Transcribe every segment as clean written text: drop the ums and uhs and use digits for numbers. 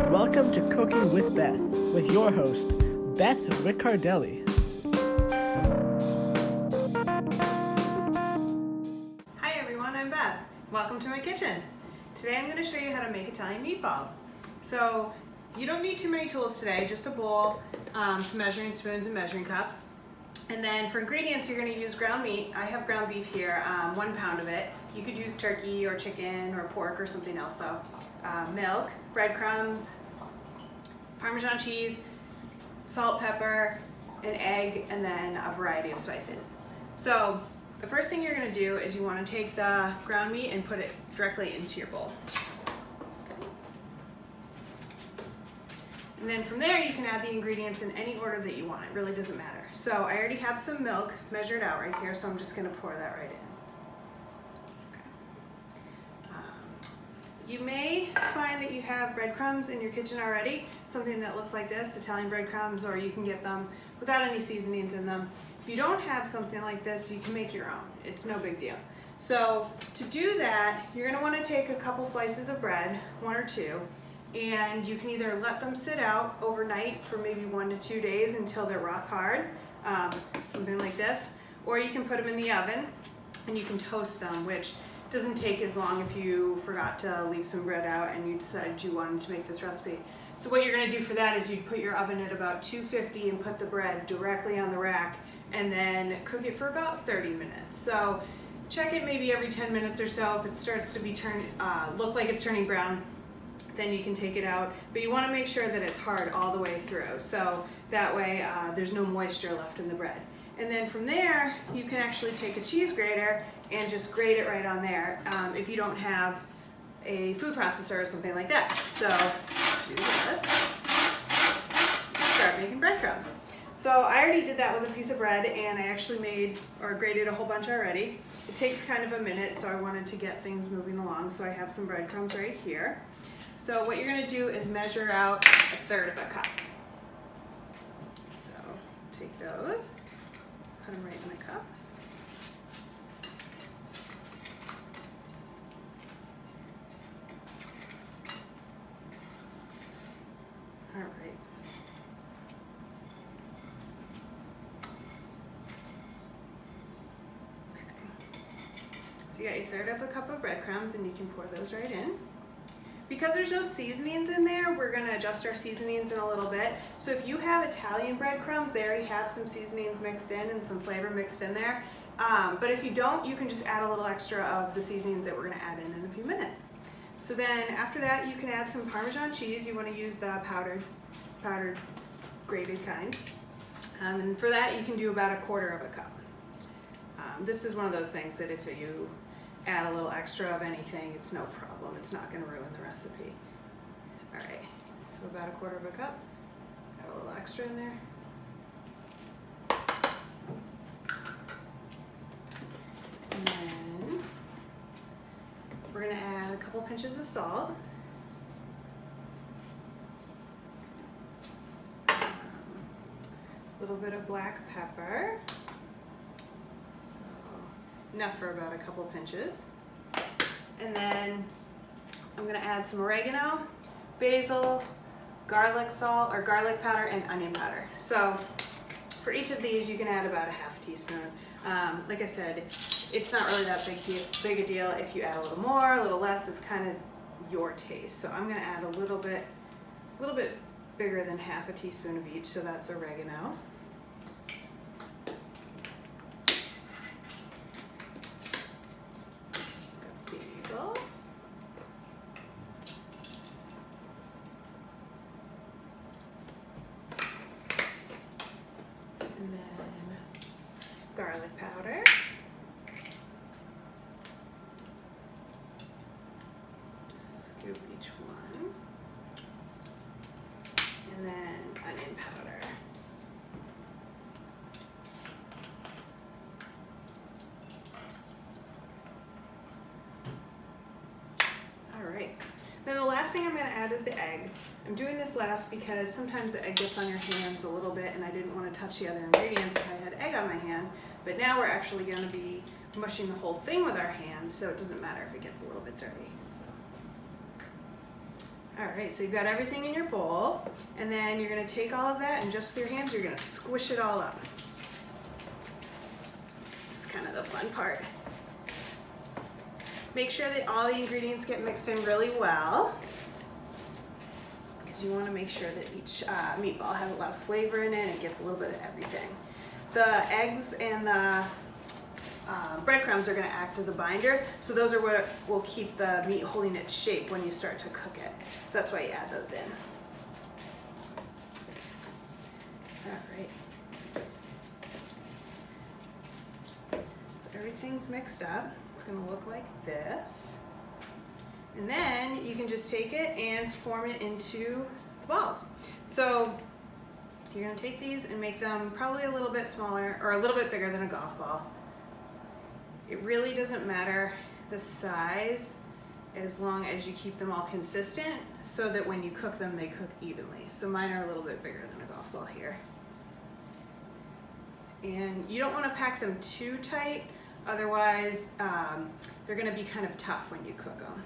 Welcome to Cooking with Beth, with your host, Beth Riccardelli. Hi everyone, I'm Beth. Welcome to my kitchen. Today I'm going to show you how to make Italian meatballs. So you don't need too many tools today, just a bowl, some measuring spoons and measuring cups. And then for ingredients, you're going to use ground meat. I have ground beef here, 1 pound of it. You could use turkey or chicken or pork or something else though. Milk, breadcrumbs, Parmesan cheese, salt, pepper, an egg, and then a variety of spices. So the first thing you're going to do is you want to take the ground meat and put it directly into your bowl. And then from there you can add the ingredients in any order that you want. It really doesn't matter. So I already have some milk measured out right here, so I'm just going to pour that right in. You may find that you have breadcrumbs in your kitchen already, something that looks like this, Italian breadcrumbs, or you can get them without any seasonings in them. If you don't have something like this, you can make your own. It's no big deal. So to do that, you're going to want to take a couple slices of bread, 1 or 2, and you can either let them sit out overnight for maybe 1 to 2 days until they're rock hard, something like this, or you can put them in the oven and you can toast them, which doesn't take as long if you forgot to leave some bread out and you decided you wanted to make this recipe. So what you're going to do for that is you put your oven at about 250 and put the bread directly on the rack and then cook it for about 30 minutes. So check it maybe every 10 minutes or so. If it starts to be look like it's turning brown, then you can take it out. But you want to make sure that it's hard all the way through, so that way there's no moisture left in the bread. And then from there, you can actually take a cheese grater and just grate it right on there if you don't have a food processor or something like that. So do this, start making breadcrumbs. So I already did that with a piece of bread, and I actually made or grated a whole bunch already. It takes kind of a minute, so I wanted to get things moving along. So I have some breadcrumbs right here. So what you're going to do is measure out 1/3 of a cup. So take those, put them right in the cup. All right. Okay. So you got your 1/3 of a cup of breadcrumbs, and you can pour those right in. Because there's no seasonings in there, we're going to adjust our seasonings in a little bit. So if you have Italian breadcrumbs, they already have some seasonings mixed in and some flavor mixed in there. But if you don't, you can just add a little extra of the seasonings that we're going to add in a few minutes. So then after that, you can add some Parmesan cheese. You want to use the powdered grated kind. And for that, you can do about 1/4 of a cup. This is one of those things that if you add a little extra of anything, it's no problem. It's not going to ruin the recipe. All right, so about 1/4 of a cup. Add a little extra in there. And then we're going to add a couple pinches of salt. A little bit of black pepper. Enough for about a couple pinches. And then I'm going to add some oregano, basil, garlic salt or garlic powder, and onion powder. So for each of these you can add about 1/2 teaspoon. Like I said, it's not really that big a deal if you add a little more, a little less. It's kind of your taste. So I'm going to add a little bit bigger than 1/2 teaspoon of each. So that's oregano. And then garlic powder. Just scoop each one. And then onion powder. All right. Then the last thing I'm going to add is the egg. I'm doing this last because sometimes the egg gets on your hands a little bit and I didn't want to touch the other ingredients if I had egg on my hand. But now we're actually going to be mushing the whole thing with our hands, so it doesn't matter if it gets a little bit dirty. So. All right, so you've got everything in your bowl, and then you're gonna take all of that and just with your hands, you're gonna squish it all up. This is kind of the fun part. Make sure that all the ingredients get mixed in really well, because you wanna make sure that each meatball has a lot of flavor in it and it gets a little bit of everything. The eggs and the breadcrumbs are going to act as a binder, so those are what will keep the meat holding its shape when you start to cook it. So that's why you add those in. All right. So everything's mixed up. It's going to look like this. And then you can just take it and form it into the balls. So you're going to take these and make them probably a little bit smaller or a little bit bigger than a golf ball. It really doesn't matter the size as long as you keep them all consistent so that when you cook them, they cook evenly. So mine are a little bit bigger than a golf ball here. And you don't want to pack them too tight, otherwise they're going to be kind of tough when you cook them.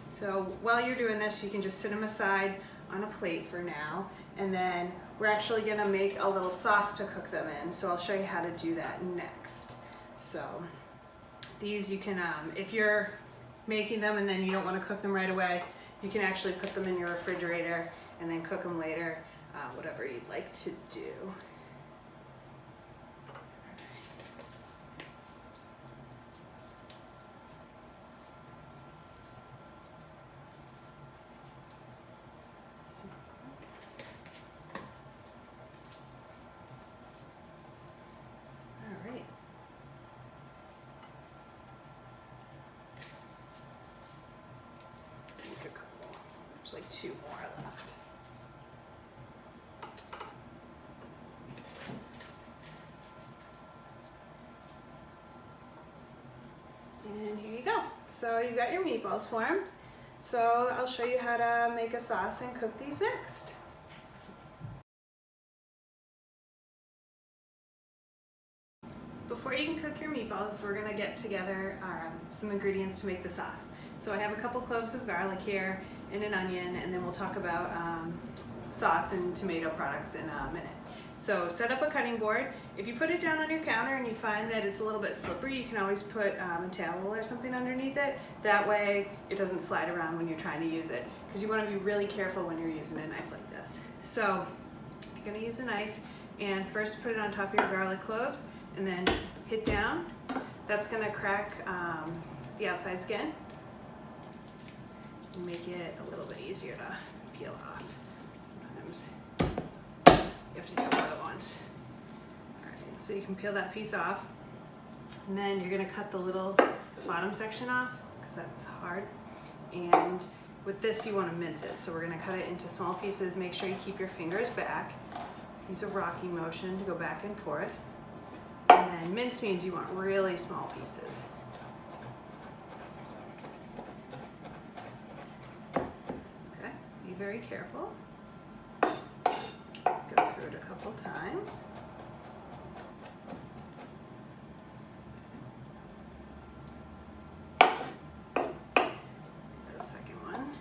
So while you're doing this, you can just sit them aside on a plate for now, and then we're actually gonna make a little sauce to cook them in, so I'll show you how to do that next. So these you can, if you're making them and then you don't wanna cook them right away, you can actually put them in your refrigerator and then cook them later, whatever you'd like to do. There's like 2 more left. And here you go. So you've got your meatballs formed. So I'll show you how to make a sauce and cook these next. Before you can cook your meatballs, we're gonna get together some ingredients to make the sauce. So I have a couple cloves of garlic here and an onion, and then we'll talk about sauce and tomato products in a minute. So set up a cutting board. If you put it down on your counter and you find that it's a little bit slippery, you can always put a towel or something underneath it. That way it doesn't slide around when you're trying to use it, because you want to be really careful when you're using a knife like this. So you're going to use a knife and first put it on top of your garlic cloves and then hit down. That's going to crack the outside skin and make it a little bit easier to peel off. Sometimes you have to do it all at once. All right, so you can peel that piece off, and then you're going to cut the little bottom section off because that's hard. And with this, you want to mince it. So we're going to cut it into small pieces. Make sure you keep your fingers back. Use a rocking motion to go back and forth. And then mince means you want really small pieces. Okay, be very careful. Go through it a couple times. The second one.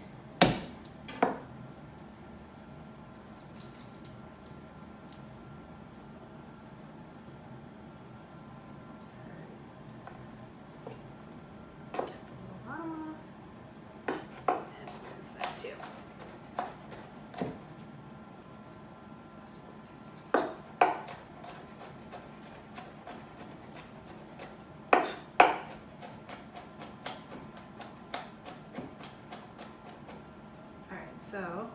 And rinse that too. So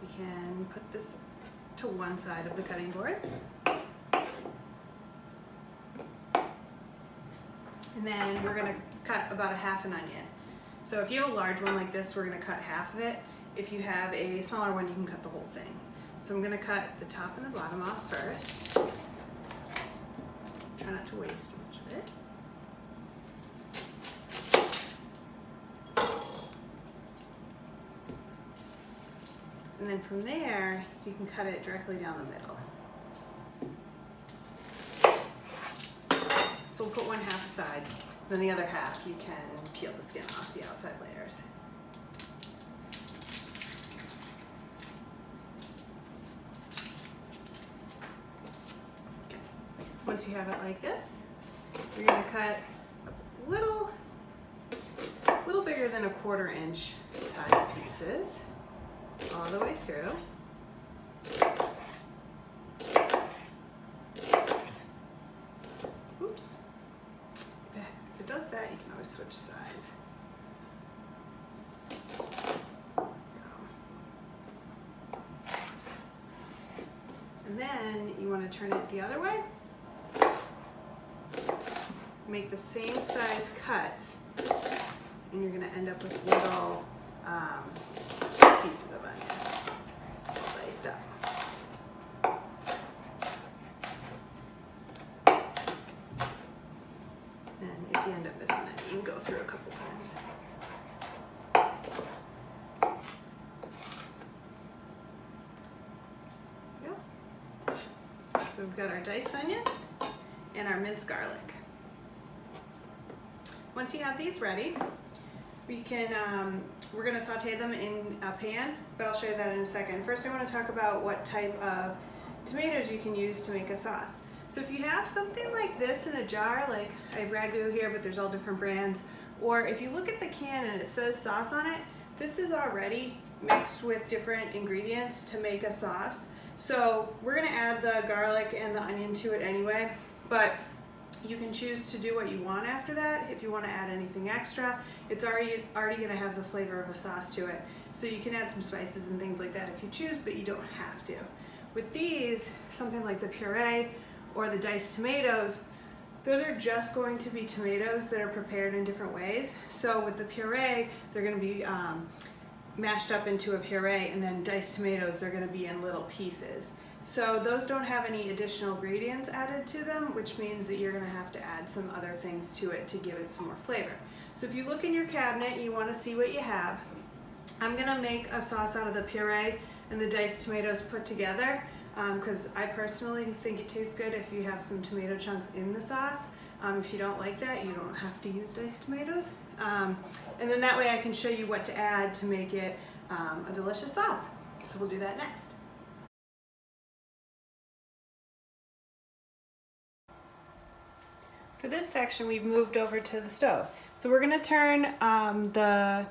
we can put this to one side of the cutting board. And then we're gonna cut about a half an onion. So if you have a large one like this, we're gonna cut half of it. If you have a smaller one, you can cut the whole thing. So I'm gonna cut the top and the bottom off first. Try not to waste much of it. And then from there, you can cut it directly down the middle. So we'll put one half aside. Then the other half you can peel the skin off the outside layers. Okay. Once you have it like this, you're going to cut a little bigger than a 1/4 inch size pieces all the way through. Oops. If it does that, you can always switch sides. And then you want to turn it the other way. Make the same size cuts, and you're going to end up with little pieces of onion all diced up. And if you end up missing it, you can go through a couple times. Yep. So we've got our diced onion and our minced garlic. Once you have these ready, we can, we're going to saute them in a pan, but I'll show you that in a second. First, I want to talk about what type of tomatoes you can use to make a sauce. So if you have something like this in a jar, like I have ragu here, but there's all different brands, or if you look at the can and it says sauce on it, this is already mixed with different ingredients to make a sauce. So we're going to add the garlic and the onion to it anyway, but you can choose to do what you want after that. If you want to add anything extra, it's already going to have the flavor of a sauce to it. So you can add some spices and things like that if you choose, but you don't have to. With these, something like the puree or the diced tomatoes, those are just going to be tomatoes that are prepared in different ways. So with the puree, they're going to be mashed up into a puree, and then diced tomatoes, they're going to be in little pieces. So those don't have any additional ingredients added to them, which means that you're going to have to add some other things to it to give it some more flavor. So if you look in your cabinet, you want to see what you have. I'm going to make a sauce out of the puree and the diced tomatoes put together, because I personally think it tastes good if you have some tomato chunks in the sauce. If you don't like that, you don't have to use diced tomatoes. And then that way I can show you what to add to make it a delicious sauce. So we'll do that next. For this section, we've moved over to the stove. So we're going to turn the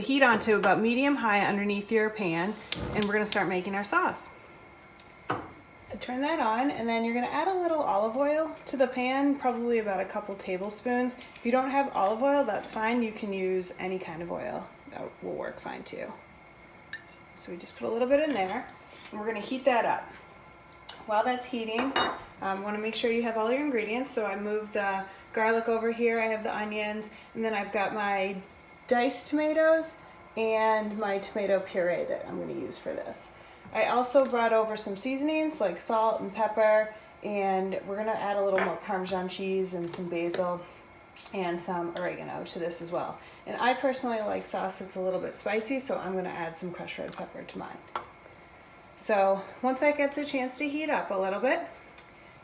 heat on to about medium-high underneath your pan, and we're going to start making our sauce. So turn that on, and then you're going to add a little olive oil to the pan, probably about a couple tablespoons. If you don't have olive oil, that's fine. You can use any kind of oil. That will work fine too. So we just put a little bit in there, and we're going to heat that up. While that's heating, want to make sure you have all your ingredients. So I moved the garlic over here, I have the onions, and then I've got my diced tomatoes and my tomato puree that I'm going to use for this. I also brought over some seasonings like salt and pepper, and we're going to add a little more Parmesan cheese and some basil and some oregano to this as well. And I personally like sauce that's a little bit spicy, so I'm going to add some crushed red pepper to mine. So once that gets a chance to heat up a little bit,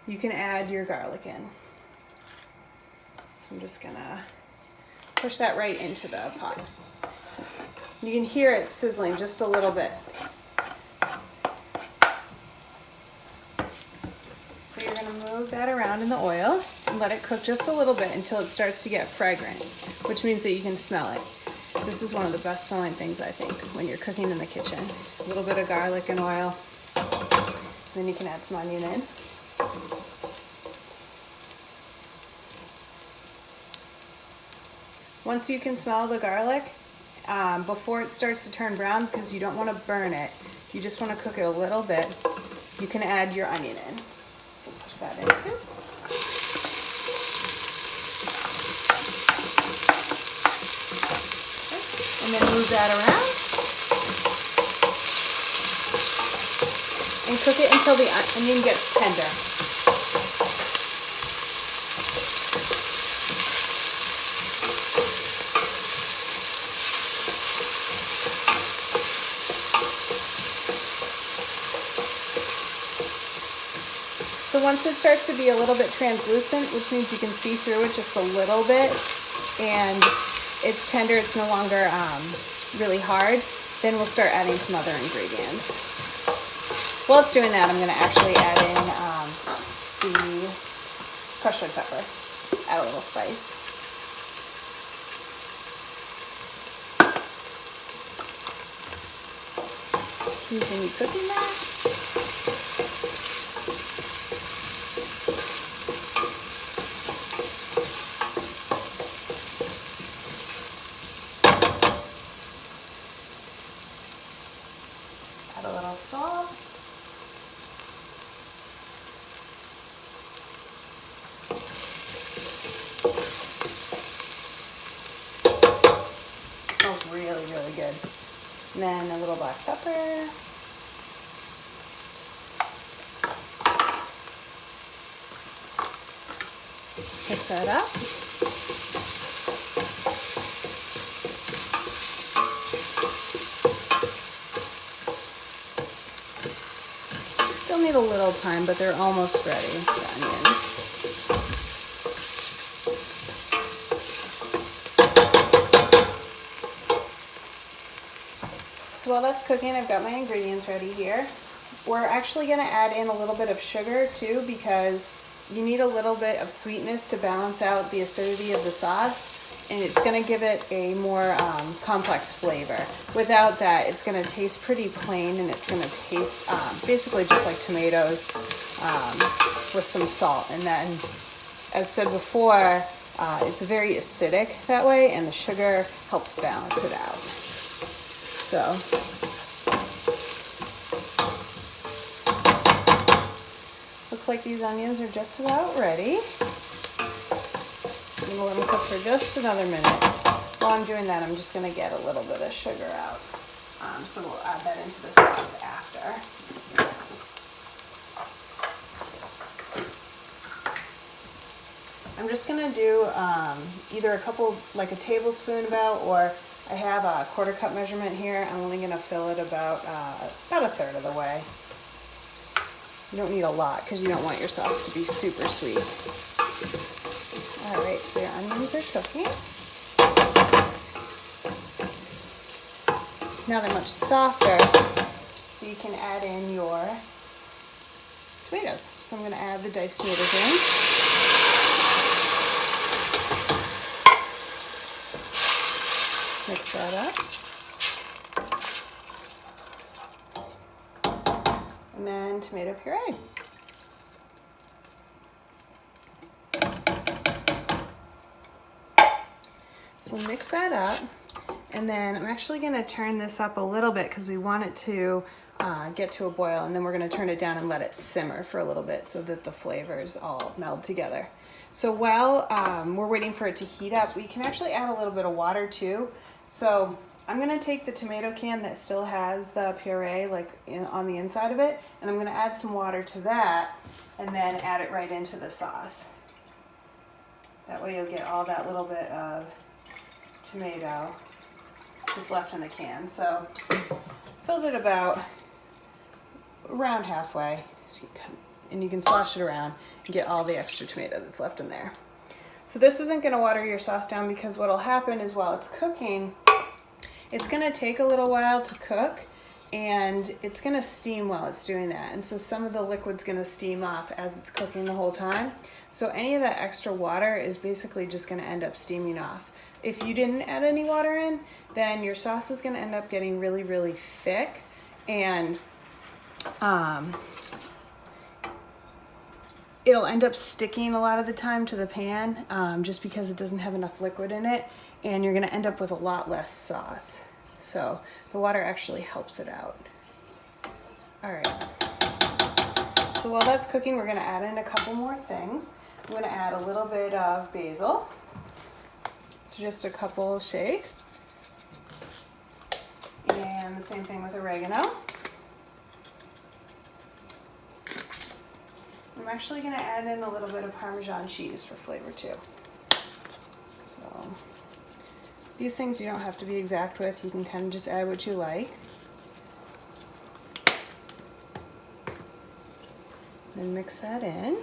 you can add your garlic in. So I'm just gonna push that right into the pot. You can hear it sizzling just a little bit. So you're gonna move that around in the oil and let it cook just a little bit until it starts to get fragrant, which means that you can smell it. This is one of the best smelling things, I think, when you're cooking in the kitchen. A little bit of garlic and oil. Then you can add some onion in. Once you can smell the garlic, before it starts to turn brown, because you don't want to burn it, you just want to cook it a little bit, you can add your onion in. So push that in too. And then move that around and cook it until the onion gets tender. So So once it starts to be a little bit translucent, which means you can see through it just a little bit, and it's tender, it's no longer really hard, then we'll start adding some other ingredients. While it's doing that, I'm going to actually add in the crushed red pepper, add a little spice. Continue cooking that. Add a little salt. Smells really, really good. And then a little black pepper. Mix that up. Still need a little time, but they're almost ready, the onions. So while that's cooking, I've got my ingredients ready here. We're actually going to add in a little bit of sugar too, because you need a little bit of sweetness to balance out the acidity of the sauce, and it's going to give it a more complex flavor. Without that, it's going to taste pretty plain, and it's going to taste basically just like tomatoes with some salt. And then, as said before, it's very acidic that way, and the sugar helps balance it out. So looks like these onions are just about ready. I'm going to let them cook for just another minute. While I'm doing that, I'm just going to get a little bit of sugar out. So we'll add that into the sauce after. I'm just going to do either a couple, like a tablespoon about, or I have a 1/4 cup measurement here. I'm only going to fill it about a third of the way. You don't need a lot because you don't want your sauce to be super sweet. All right, so your onions are cooking. Now they're much softer, so you can add in your tomatoes. So I'm going to add the diced tomatoes in. Mix that up. And then tomato puree. So mix that up, and then I'm actually going to turn this up a little bit because we want it to get to a boil, and then we're going to turn it down and let it simmer for a little bit so that the flavors all meld together. So while we're waiting for it to heat up, we can actually add a little bit of water too. So I'm going to take the tomato can that still has the puree on the inside of it, and I'm going to add some water to that and then add it right into the sauce. That way you'll get all that little bit of tomato that's left in the can. So filled it about around halfway, and you can slosh it around and get all the extra tomato that's left in there. So this isn't going to water your sauce down, because what will happen is while it's cooking, it's going to take a little while to cook, and it's going to steam while it's doing that. And so some of the liquid's going to steam off as it's cooking the whole time. So any of that extra water is basically just going to end up steaming off. If you didn't add any water in, then your sauce is going to end up getting really, really thick, and it'll end up sticking a lot of the time to the pan just because it doesn't have enough liquid in it, and you're going to end up with a lot less sauce. So the water actually helps it out. All right. So while that's cooking, we're going to add in a couple more things. I'm going to add a little bit of basil. So just a couple shakes. And the same thing with oregano. I'm actually going to add in a little bit of Parmesan cheese for flavor too. So these things you don't have to be exact with. You can kind of just add what you like. and mix that in.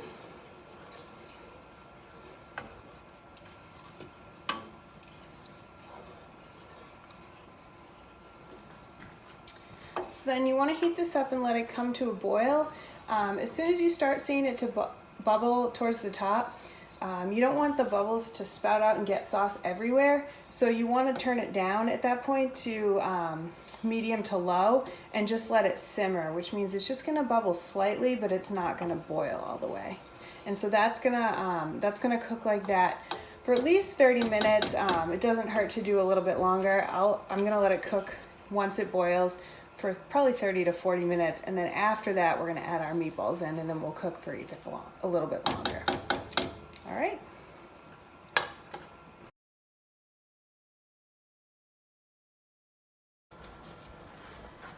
So then you want to heat this up and let it come to a boil. As soon as you start seeing it to bubble towards the top, you don't want the bubbles to spout out and get sauce everywhere. So you want to turn it down at that point to medium to low and just let it simmer, which means it's just going to bubble slightly, but it's not going to boil all the way. And so that's gonna cook like that for at least 30 minutes. It doesn't hurt to do a little bit longer. I'm gonna let it cook once it boils for probably 30 to 40 minutes, and then after that we're gonna add our meatballs in, and then we'll cook for even a little bit longer. All right.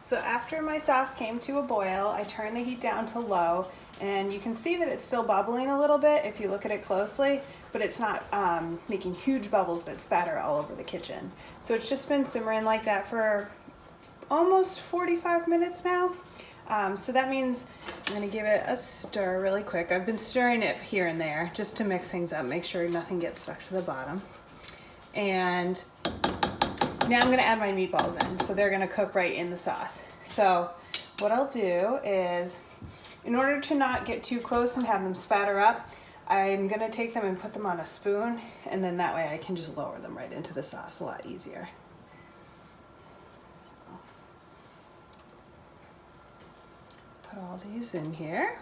So after my sauce came to a boil, I turned the heat down to low, and you can see that it's still bubbling a little bit if you look at it closely, but it's not making huge bubbles that spatter all over the kitchen. So it's just been simmering like that for almost 45 minutes now. So that means I'm gonna give it a stir really quick. I've been stirring it here and there just to mix things up, make sure nothing gets stuck to the bottom. And now I'm gonna add my meatballs in, so they're gonna cook right in the sauce. So what I'll do is, in order to not get too close and have them spatter up, I'm gonna take them and put them on a spoon, and then that way I can just lower them right into the sauce a lot easier. Put all these in here.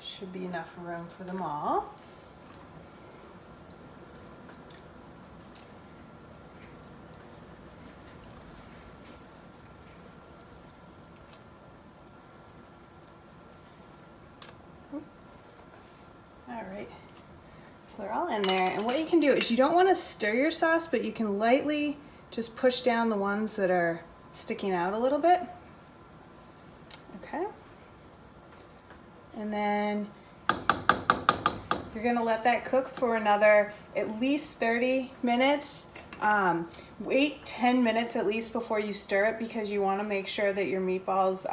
Should be enough room for them all. All right, so they're all in there, and what you can do is, you don't want to stir your sauce, but you can lightly just push down the ones that are sticking out a little bit. Okay, and then you're gonna let that cook for another at least 30 minutes. Wait 10 minutes at least before you stir it, because you want to make sure that your meatballs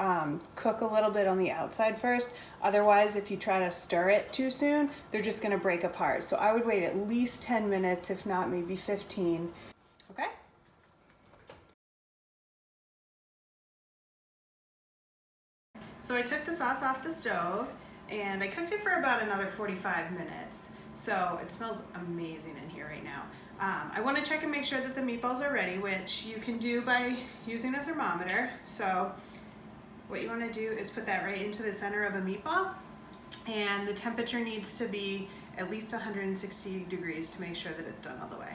cook a little bit on the outside first. Otherwise, if you try to stir it too soon, they're just going to break apart. So I would wait at least 10 minutes, if not maybe 15. Okay? So I took the sauce off the stove and I cooked it for about another 45 minutes. So it smells amazing in here right now. I want to check and make sure that the meatballs are ready, which you can do by using a thermometer. So what you want to do is put that right into the center of a meatball, and the temperature needs to be at least 160 degrees to make sure that it's done all the way.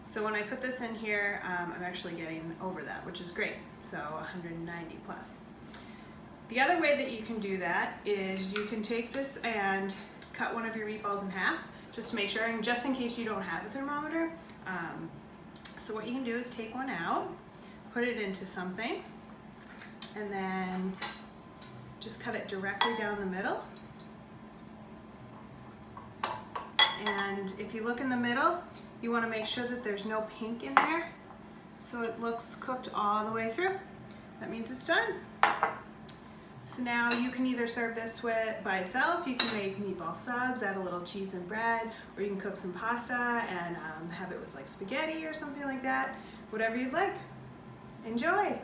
So when I put this in here, I'm actually getting over that, which is great. So 190 plus. The other way that you can do that is you can take this and cut one of your meatballs in half, just to make sure, and just in case you don't have a thermometer. So what you can do is take one out, put it into something, and then just cut it directly down the middle. And if you look in the middle, you want to make sure that there's no pink in there, so it looks cooked all the way through. That means it's done. So now you can either serve this by itself, you can make meatball subs, add a little cheese and bread, or you can cook some pasta and have it with like spaghetti or something like that. Whatever you'd like. Enjoy!